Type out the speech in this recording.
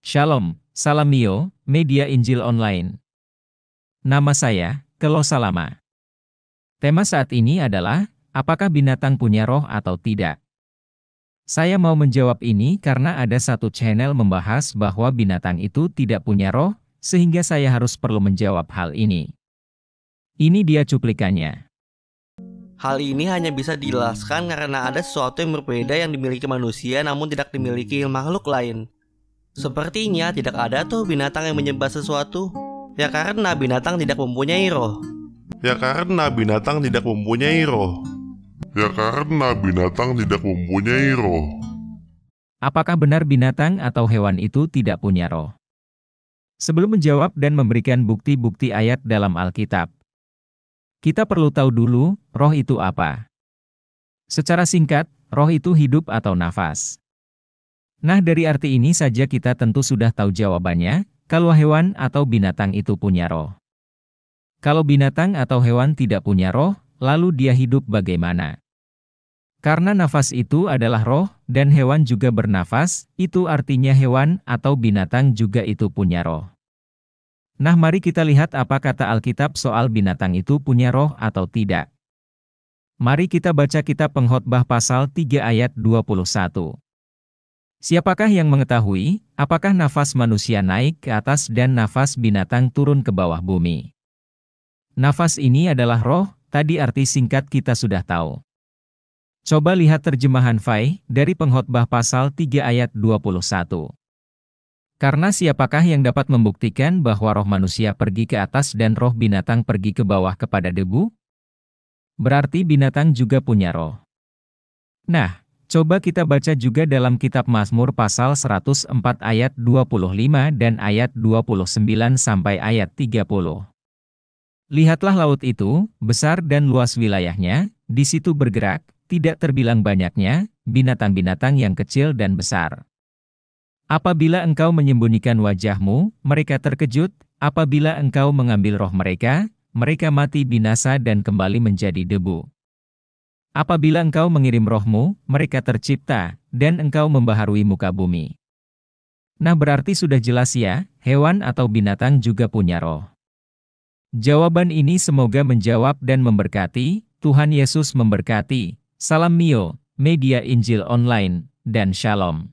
Shalom, salam mio, media Injil online. Nama saya, Kelo Salama. Tema saat ini adalah, apakah binatang punya roh atau tidak? Saya mau menjawab ini karena ada satu channel membahas bahwa binatang itu tidak punya roh, sehingga saya harus perlu menjawab hal ini. Ini dia cuplikannya. Hal ini hanya bisa dijelaskan karena ada sesuatu yang berbeda yang dimiliki manusia namun tidak dimiliki makhluk lain. Sepertinya tidak ada tuh binatang yang menyembah sesuatu. Ya karena binatang tidak mempunyai roh. Ya karena binatang tidak mempunyai roh. Apakah benar binatang atau hewan itu tidak punya roh? Sebelum menjawab dan memberikan bukti-bukti ayat dalam Alkitab, kita perlu tahu dulu, roh itu apa? Secara singkat, roh itu hidup atau nafas. Nah, dari arti ini saja kita tentu sudah tahu jawabannya, kalau hewan atau binatang itu punya roh. Kalau binatang atau hewan tidak punya roh, lalu dia hidup bagaimana? Karena nafas itu adalah roh, dan hewan juga bernafas, itu artinya hewan atau binatang juga itu punya roh. Nah, mari kita lihat apa kata Alkitab soal binatang itu punya roh atau tidak. Mari kita baca kitab Pengkhotbah pasal 3 ayat 21. Siapakah yang mengetahui, apakah nafas manusia naik ke atas dan nafas binatang turun ke bawah bumi? Nafas ini adalah roh, tadi arti singkat kita sudah tahu. Coba lihat terjemahan Fai dari Pengkhotbah pasal 3 ayat 21. Karena siapakah yang dapat membuktikan bahwa roh manusia pergi ke atas dan roh binatang pergi ke bawah kepada debu? Berarti binatang juga punya roh. Nah, coba kita baca juga dalam kitab Mazmur pasal 104 ayat 25 dan ayat 29 sampai ayat 30. Lihatlah laut itu, besar dan luas wilayahnya, di situ bergerak, tidak terbilang banyaknya, binatang-binatang yang kecil dan besar. Apabila engkau menyembunyikan wajahmu, mereka terkejut, apabila engkau mengambil roh mereka, mereka mati binasa dan kembali menjadi debu. Apabila engkau mengirim rohmu, mereka tercipta, dan engkau membaharui muka bumi. Nah, berarti sudah jelas ya, hewan atau binatang juga punya roh. Jawaban ini semoga menjawab dan memberkati. Tuhan Yesus memberkati. Salam mio, media Injil online, dan shalom.